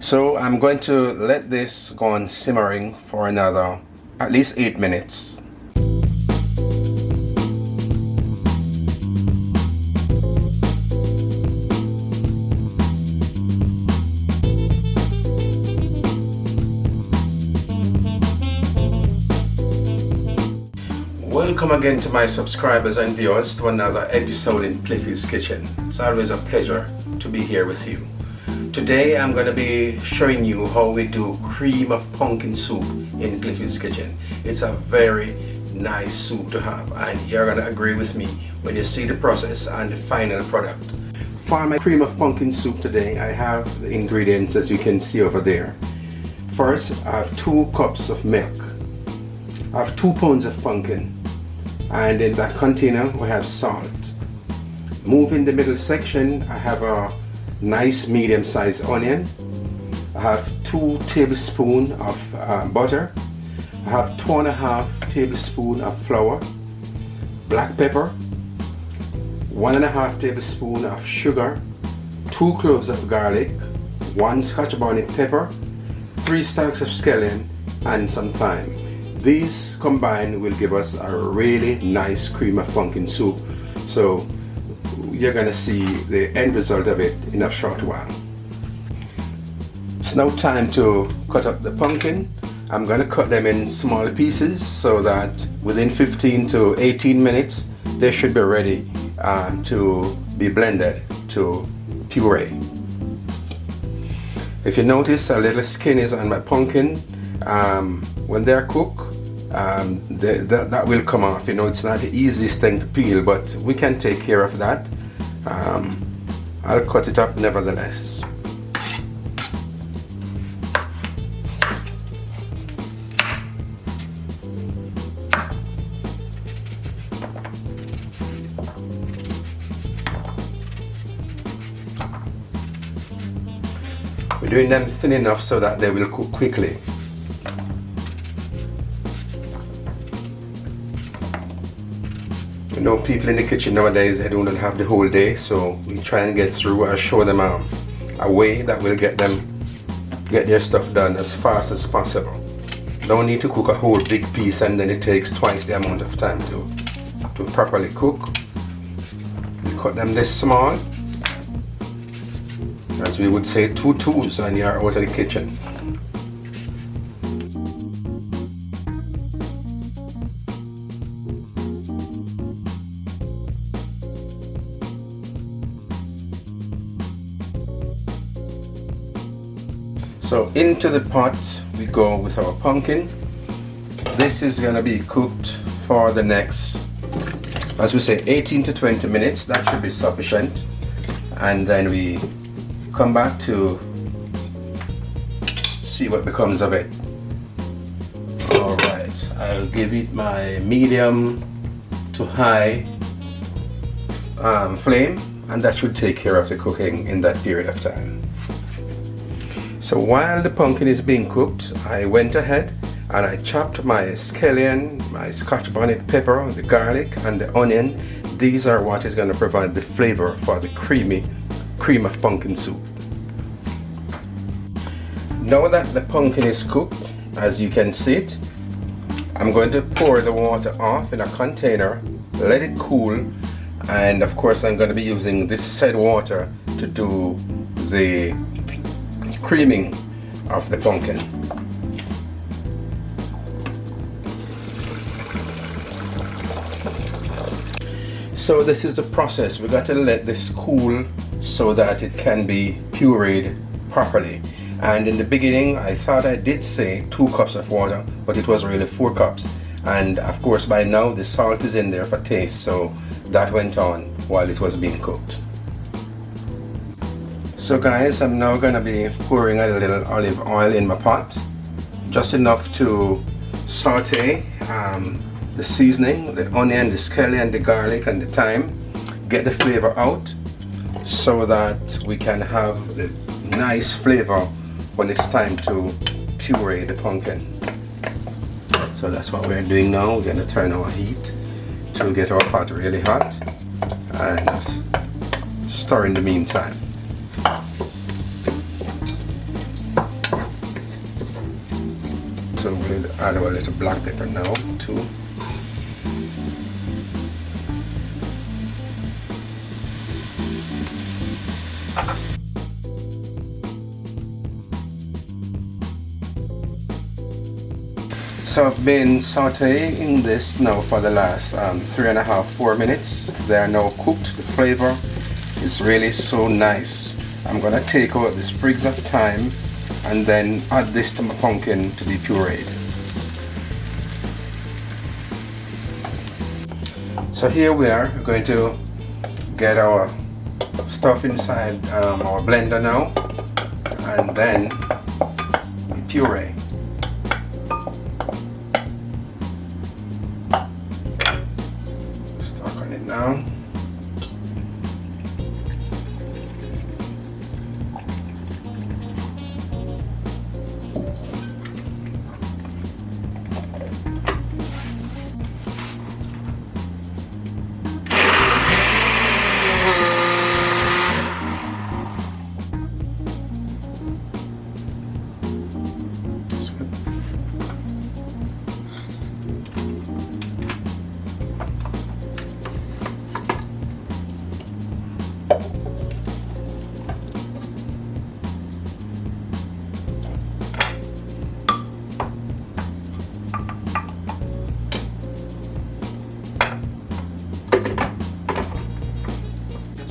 So I'm going to let this go on simmering for another at least 8 minutes. Welcome again to my subscribers and viewers to another episode in Cliffy's Kitchen. It's always a pleasure to be here with you. Today I'm going to be showing you how we do cream of pumpkin soup in Cliffy's Kitchen. It's a very nice soup to have, and you're going to agree with me when you see the process and the final product. For my cream of pumpkin soup today, I have the ingredients as you can see over there. First, I have 2 cups of milk. I have 2 pounds of pumpkin, and in that container we have salt. Moving the middle section, I have a nice medium-sized onion. I have 2 tablespoons of butter. I have 2.5 tablespoons of flour, black pepper, 1.5 tablespoons of sugar, 2 cloves of garlic, 1 scotch bonnet pepper, 3 stalks of scallion, and some thyme. These combined will give us a really nice cream of pumpkin soup. So you're gonna see the end result of it in a short while. It's now time to cut up the pumpkin. I'm gonna cut them in small pieces so that within 15 to 18 minutes they should be ready to be blended to puree. If you notice, a little skin is on my pumpkin. When they're cooked, that will come off. You know, it's not the easiest thing to peel, but we can take care of that. I'll cut it up nevertheless. We're doing them thin enough so that they will cook quickly. You know, people in the kitchen nowadays, they don't have the whole day, so we try and get through and show them a way that will get their stuff done as fast as possible. Don't need to cook a whole big piece and then it takes twice the amount of time to properly cook. We cut them this small, as we would say 2 twos, and you're out of the kitchen. So into the pot we go with our pumpkin. This is going to be cooked for the next, as we say, 18 to 20 minutes. That should be sufficient. And then we come back to see what becomes of it. Alright, I'll give it my medium to high flame, and that should take care of the cooking in that period of time. So while the pumpkin is being cooked, I went ahead and I chopped my scallion, my scotch bonnet pepper, the garlic, and the onion. These are what is going to provide the flavor for the creamy cream of pumpkin soup. Now that the pumpkin is cooked, as you can see it, I'm going to pour the water off in a container, let it cool, and of course I'm going to be using this said water to do the creaming of the pumpkin. So this is the process. We got to let this cool so that it can be pureed properly. And in the beginning I thought I did say 2 cups of water, but it was really 4 cups. And of course by now the salt is in there for taste, so that went on while it was being cooked. So guys, I'm now going to be pouring a little olive oil in my pot, just enough to saute the seasoning, the onion, the scallion, the garlic, and the thyme, get the flavor out so that we can have the nice flavor when it's time to puree the pumpkin. So that's what we're doing now. We're going to turn our heat to get our pot really hot and stir in the meantime. So we'll add our little black pepper now too. So I've been sauteing this now for the last 3.5–4 minutes. They are now cooked. The flavor is really so nice. I'm gonna take out the sprigs of thyme and then add this to my pumpkin to be pureed. So here we are. We're going to get our stuff inside our blender now and then the puree. Now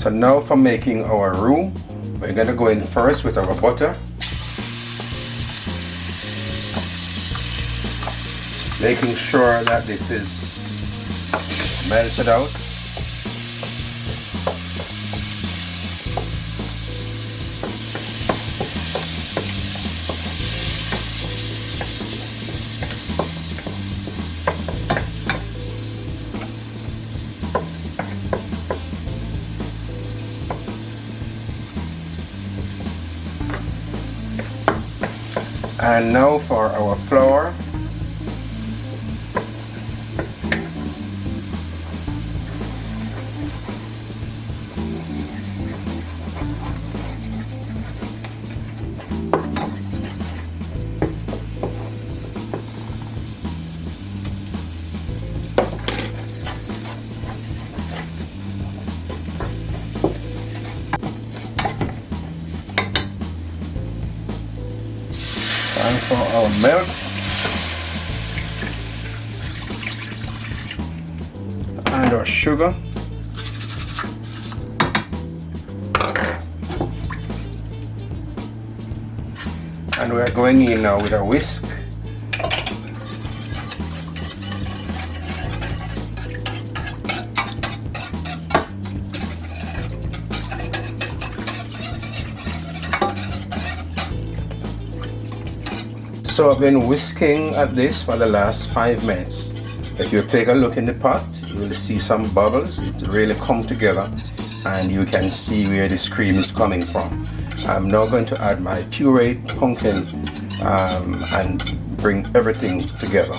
So now for making our roux, we're going to go in first with our butter. Making sure that this is melted out. And now for our flour. And for our milk, and our sugar, and we are going in now with a whisk. So I've been whisking at this for the last 5 minutes. If you take a look in the pot, you will see some bubbles. It really come together and you can see where this cream is coming from. I'm now going to add my pureed pumpkin and bring everything together.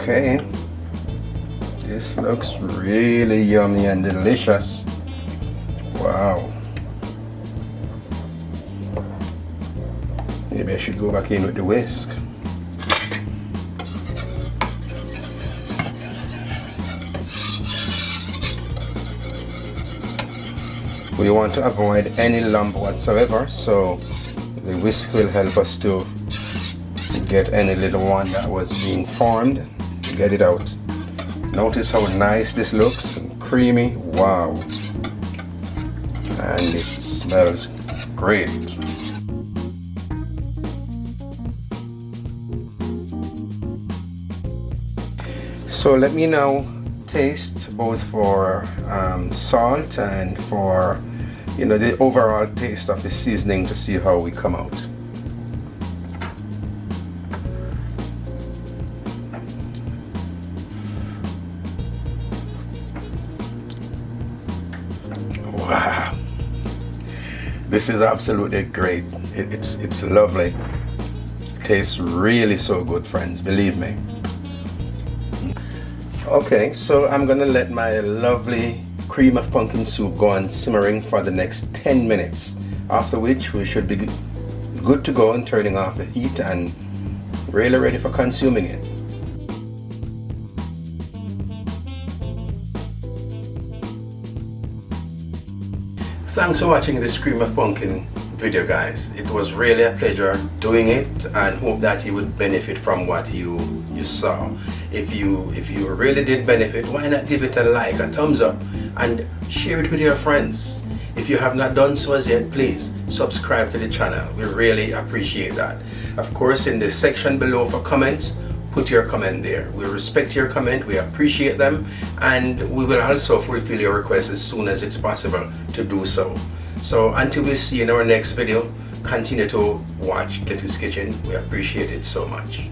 Okay, this looks really yummy and delicious. Wow. Maybe I should go back in with the whisk. We want to avoid any lump whatsoever, so the whisk will help us to get any little one that was being formed, get it out. Notice how nice this looks, and creamy. Wow. And it smells great. So let me now taste, both for salt and for the overall taste of the seasoning, to see how we come out. This is absolutely great. It's lovely. Tastes really so good, friends, believe me. Okay, so I'm gonna let my lovely cream of pumpkin soup go on simmering for the next 10 minutes, after which we should be good to go and turning off the heat and really ready for consuming it. Thanks for watching this cream of pumpkin video, guys. It was really a pleasure doing it, and hope that you would benefit from what you saw. If you really did benefit, why not give it a like, a thumbs up, and share it with your friends. If you have not done so as yet, please subscribe to the channel. We really appreciate that. Of course, in the section below for comments, put your comment there. We respect your comment, we appreciate them, and we will also fulfill your requests as soon as it's possible to do so. So until we see you in our next video, continue to watch Cliffy's Kitchen. We appreciate it so much.